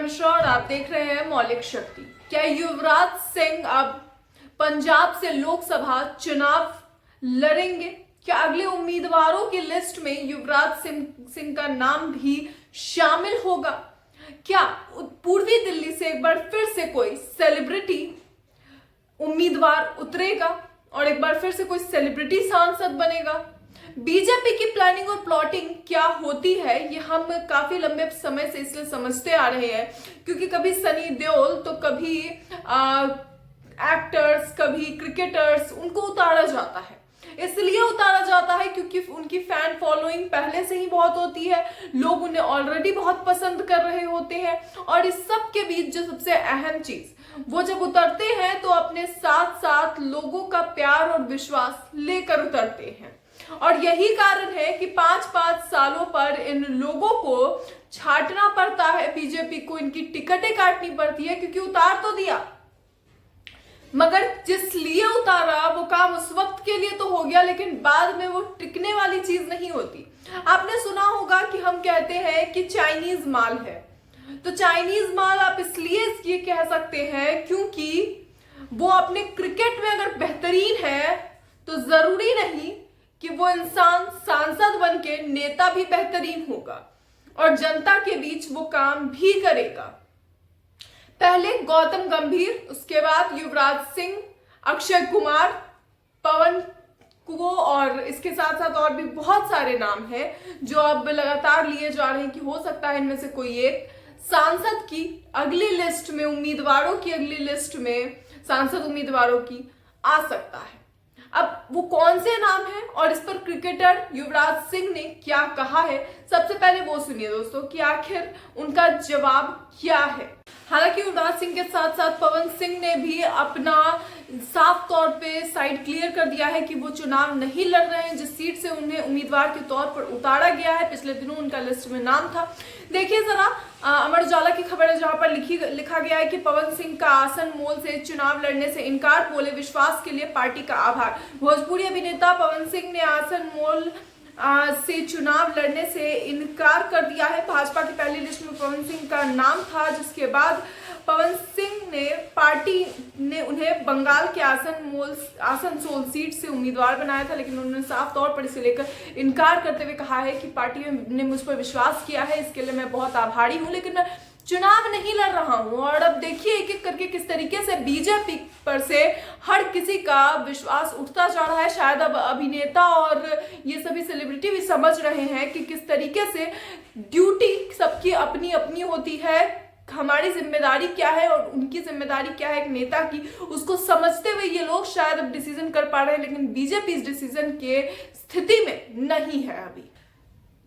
मिश्रा और आप देख रहे हैं मौलिक शक्ति। क्या युवराज सिंह अब पंजाब से लोकसभा चुनाव लड़ेंगे? क्या अगले उम्मीदवारों की लिस्ट में युवराज सिंह का नाम भी शामिल होगा? क्या पूर्वी दिल्ली से एक बार फिर से कोई सेलिब्रिटी उम्मीदवार उतरेगा और एक बार फिर से कोई सेलिब्रिटी सांसद बनेगा? बीजेपी की प्लानिंग और प्लॉटिंग क्या होती है, ये हम काफी लंबे समय से इसलिए समझते आ रहे हैं क्योंकि कभी सनी देओल तो कभी एक्टर्स, कभी क्रिकेटर्स, उनको उतारा जाता है। इसलिए उतारा जाता है क्योंकि उनकी फैन फॉलोइंग पहले से ही बहुत होती है, लोग उन्हें ऑलरेडी बहुत पसंद कर रहे होते हैं। और इस सब के बीच जो सबसे अहम चीज, वो जब उतरते हैं तो अपने साथ साथ लोगों का प्यार और विश्वास लेकर उतरते हैं। और यही कारण है कि 5-5 सालों पर इन लोगों को छांटना पड़ता है, बीजेपी को इनकी टिकटें काटनी पड़ती है क्योंकि उतार तो दिया, मगर जिस लिए उतारा वो काम उस वक्त के लिए तो हो गया, लेकिन बाद में वो टिकने वाली चीज नहीं होती। आपने सुना होगा कि हम कहते हैं कि चाइनीज माल है, तो चाइनीज माल आप इसलिए ये कह सकते हैं क्योंकि वो अपने क्रिकेट में अगर बेहतरीन है तो जरूरी नहीं कि वो इंसान सांसद बन के नेता भी बेहतरीन होगा और जनता के बीच वो काम भी करेगा। पहले गौतम गंभीर, उसके बाद युवराज सिंह, अक्षय कुमार, पवन को, और इसके साथ साथ और भी बहुत सारे नाम हैं जो अब लगातार लिए जा रहे हैं कि हो सकता है इनमें से कोई एक सांसद की अगली लिस्ट में, उम्मीदवारों की अगली लिस्ट में सांसद उम्मीदवारों की आ सकता है। अब वो कौन से नाम हैं और इस पर क्रिकेटर युवराज सिंह ने क्या कहा है, सबसे पहले वो सुनिए दोस्तों कि आखिर उनका जवाब क्या है। हालांकि युवराज सिंह के साथ साथ पवन सिंह ने भी अपना साफ तौर पे साइड क्लियर कर दिया है कि वो चुनाव नहीं लड़ रहे हैं। जिस सीट से उन्हें उम्मीदवार के तौर पर उतारा गया है, पिछले दिनों उनका लिस्ट में नाम था। देखिए जरा, अमर उजाला की खबर है जहां पर लिखा गया है कि पवन सिंह का आसन मोल से चुनाव लड़ने से इनकार, बोले विश्वास के लिए पार्टी का आभार। भोजपुरी अभिनेता पवन सिंह ने आसन मोल से चुनाव लड़ने से इनकार कर दिया है। भाजपा की पहली लिस्ट में पवन सिंह का नाम था, जिसके बाद पवन सिंह ने पार्टी ने उन्हें बंगाल के आसनसोल सीट से उम्मीदवार बनाया था, लेकिन उन्होंने साफ तौर पर इसे लेकर इनकार करते हुए कहा है कि पार्टी ने मुझ पर विश्वास किया है, इसके लिए मैं बहुत आभारी हूं, लेकिन मैं चुनाव नहीं लड़ रहा हूं। और अब देखिए एक एक करके किस तरीके से बीजेपी पर से हर किसी का विश्वास उठता जा रहा है। शायद अब अभिनेता और ये सभी सेलिब्रिटी भी समझ रहे हैं कि किस तरीके से ड्यूटी सबकी अपनी अपनी होती है, हमारी जिम्मेदारी क्या है और उनकी जिम्मेदारी क्या है एक नेता की, उसको समझते हुए ये लोग शायद अब डिसीजन कर पा रहे हैं, लेकिन बीजेपी इस डिसीजन के स्थिति में नहीं है अभी।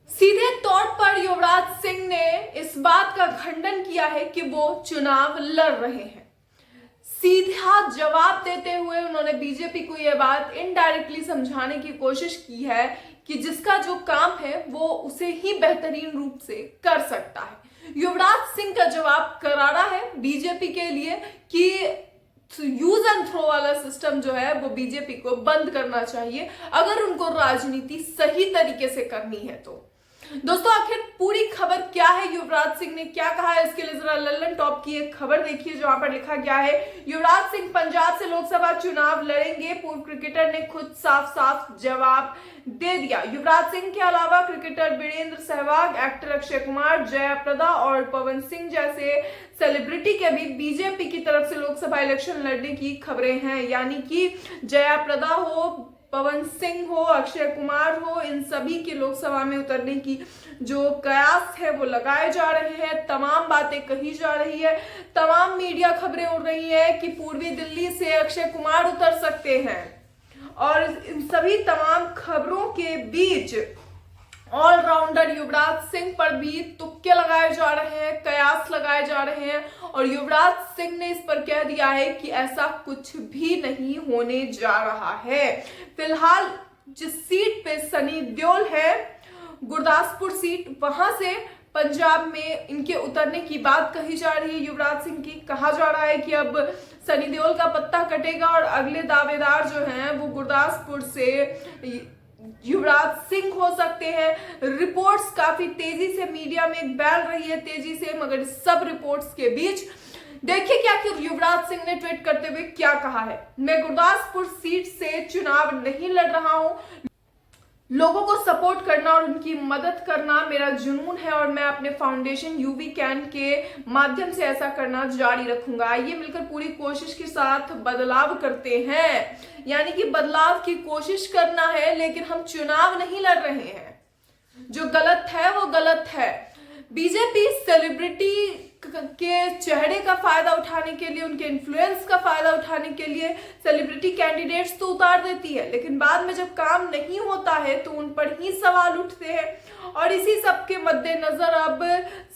सीधे तौर पर युवराज सिंह ने इस बात का खंडन किया है कि वो चुनाव लड़ रहे हैं। सीधा जवाब देते हुए उन्होंने बीजेपी को यह बात इनडायरेक्टली समझाने की कोशिश की है कि जिसका जो काम है वो उसे ही बेहतरीन रूप से कर सकता है। युवराज सिंह का जवाब करारा है बीजेपी के लिए कि यूज एंड थ्रो वाला सिस्टम जो है वो बीजेपी को बंद करना चाहिए अगर उनको राजनीति सही तरीके से करनी है तो। दोस्तों आखिर पूरी खबर क्या है, युवराज सिंह ने क्या कहा है, इसके लिए जरा लल्लन टॉप की एक खबर देखिए जहां पर लिखा गया है युवराज सिंह पंजाब से लोकसभा चुनाव लड़ेंगे। पूर्व क्रिकेटर ने खुद साफ साफ जवाब दे दिया। युवराज सिंह के अलावा क्रिकेटर वीरेंद्र सहवाग, एक्टर अक्षय कुमार, जया प्रदा और पवन सिंह जैसे सेलिब्रिटी के भी बीजेपी की तरफ से लोकसभा इलेक्शन लड़ने की खबरें हैं, यानी कि जया प्रदा हो, पवन सिंह हो, अक्षय कुमार हो, इन सभी के लोकसभा में उतरने की जो कयास है वो लगाए जा रहे हैं। तमाम बातें कही जा रही है, तमाम मीडिया खबरें उड़ रही है कि पूर्वी दिल्ली से अक्षय कुमार उतर सकते हैं। और इन सभी तमाम खबरों के बीच ऑलराउंडर युवराज सिंह पर भी तुक्के लगाए जा रहे हैं, कयास लगाए जा रहे हैं, और युवराज सिंह ने इस पर कह दिया है कि ऐसा कुछ भी नहीं होने जा रहा है। फिलहाल जिस सीट पे सनी देओल है, गुरदासपुर सीट, वहां से पंजाब में इनके उतरने की बात कही जा रही है युवराज सिंह की। कहा जा रहा है कि अब सनी देओल का पत्ता कटेगा और अगले दावेदार जो हैं वो गुरदासपुर से युवराज सिंह हो सकते हैं। रिपोर्ट्स काफी तेजी से मीडिया में फैल रही है, तेजी से, मगर सब रिपोर्ट्स के बीच देखिए क्या कि युवराज सिंह ने ट्वीट करते हुए क्या कहा है। मैं गुरदासपुर सीट से चुनाव नहीं लड़ रहा हूं, लोगों को सपोर्ट करना और उनकी मदद करना मेरा जुनून है और मैं अपने फाउंडेशन यूवी कैन के माध्यम से ऐसा करना जारी रखूंगा। आइए मिलकर पूरी कोशिश के साथ बदलाव करते हैं। यानी कि बदलाव की कोशिश करना है, लेकिन हम चुनाव नहीं लड़ रहे हैं। जो गलत है वो गलत है। बीजेपी सेलिब्रिटी के चेहरे का फायदा उठाने के लिए, उनके इन्फ्लुएंस का फायदा उठाने के लिए सेलिब्रिटी कैंडिडेट्स तो उतार देती है, लेकिन बाद में जब काम नहीं होता है तो उन पर ही सवाल उठते हैं। और इसी सब के मद्देनजर अब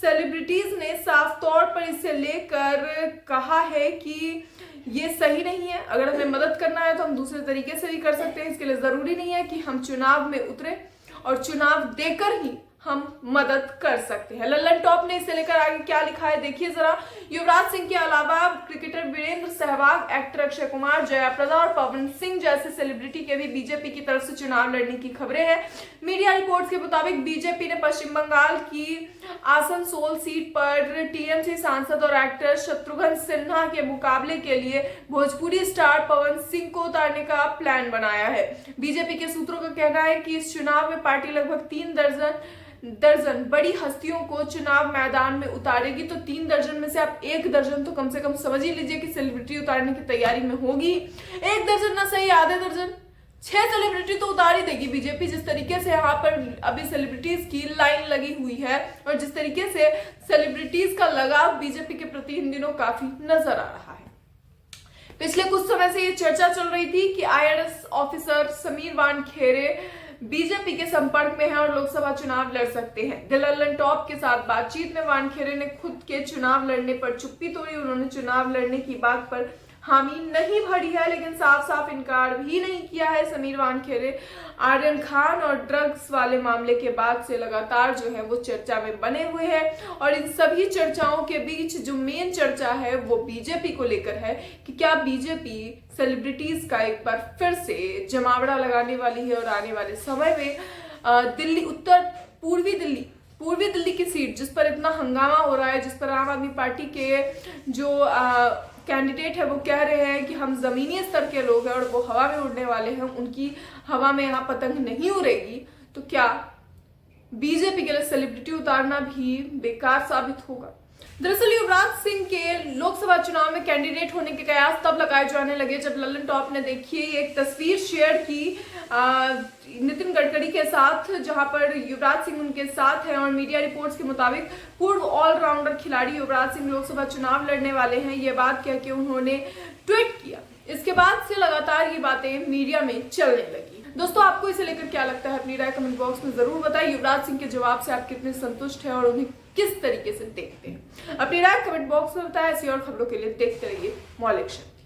सेलिब्रिटीज ने साफ तौर पर इसे लेकर कहा है कि ये सही नहीं है। अगर हमें मदद करना है तो हम दूसरे तरीके से भी कर सकते हैं। इसके लिए जरूरी नहीं है कि हम चुनाव में उतरे और चुनाव देकर ही हम मदद कर सकते हैं। लल्लन टॉप ने इसे लेकर आगे क्या लिखा है देखिए जरा। युवराज सिंह के अलावा क्रिकेटर वीरेंद्र सहवाग, एक्टर अक्षय कुमार, जया प्रदा और पवन सिंह जैसे सेलिब्रिटी के भी बीजेपी की तरफ से चुनाव लड़ने की खबरें हैं। मीडिया रिपोर्ट्स के मुताबिक बीजेपी ने पश्चिम बंगाल की आसनसोल सीट पर टीएमसी सांसद और एक्टर शत्रुघ्न सिन्हा के मुकाबले के लिए भोजपुरी स्टार पवन सिंह को उतारने का प्लान बनाया है। बीजेपी के सूत्रों का कहना है कि इस चुनाव में पार्टी लगभग 3 दर्जन बड़ी हस्तियों को चुनाव मैदान में उतारेगी। तो 3 दर्जन में से आप 1 दर्जन तो कम से कम समझ ही लीजिए कि सेलिब्रिटी उतारने की तैयारी में होगी। 1 दर्जन ना सही, आधे दर्जन, 6 सेलिब्रिटी तो उतार ही देगी बीजेपी। जिस तरीके से यहाँ पर अभी सेलिब्रिटीज की लाइन लगी हुई है और जिस तरीके से सेलिब्रिटीज का लगाव बीजेपी के प्रति इन दिनों काफी नजर आ रहा है। पिछले कुछ समय से ये चर्चा चल रही थी कि IAS officer Sameer Wankhede BJP के संपर्क में है और लोकसभा चुनाव लड़ सकते हैं। द लल्लन टॉप के साथ बातचीत में वानखेड़े ने खुद के चुनाव लड़ने पर चुप्पी तोड़ी। उन्होंने चुनाव लड़ने की बात पर हामी नहीं भरी है, लेकिन साफ साफ इनकार भी नहीं किया है। समीर वानखेड़े आर्यन खान और ड्रग्स वाले मामले के बाद से लगातार जो है वो चर्चा में बने हुए हैं और इन सभी चर्चाओं के बीच जो मेन चर्चा है वो बीजेपी को लेकर है कि क्या बीजेपी सेलिब्रिटीज का एक बार फिर से जमावड़ा लगाने वाली है और आने वाले समय में दिल्ली, पूर्वी दिल्ली की सीट जिस पर इतना हंगामा हो रहा है, जिस पर आम आदमी पार्टी के जो कैंडिडेट है वो कह रहे हैं कि हम जमीनी स्तर के लोग हैं और वो हवा में उड़ने वाले हैं, उनकी हवा में यहाँ पतंग नहीं उड़ेगी, तो क्या बीजेपी के लिए सेलिब्रिटी उतारना भी बेकार साबित होगा। दरअसल युवराज सिंह के लोकसभा चुनाव में कैंडिडेट होने के कयास तब लगाए जाने लगे जब लल्लन टॉप ने देखिए एक तस्वीर शेयर की नितिन गडकरी के साथ, जहां पर युवराज सिंह उनके साथ है और मीडिया रिपोर्ट्स के मुताबिक पूर्व ऑलराउंडर खिलाड़ी युवराज सिंह लोकसभा चुनाव लड़ने वाले हैं। ये बात कह के उन्होंने ट्वीट किया। इसके बाद से लगातार ये बातें मीडिया में चलने लगी। दोस्तों आपको इसे लेकर क्या लगता है, अपनी राय कमेंट बॉक्स में जरूर बताइए। युवराज सिंह के जवाब से आप कितने संतुष्ट हैं और उन्हें किस तरीके से देखते हैं, अपनी राय कमेंट बॉक्स में बताएं। ऐसी और खबरों के लिए देखते रहिए मॉल एक्शन।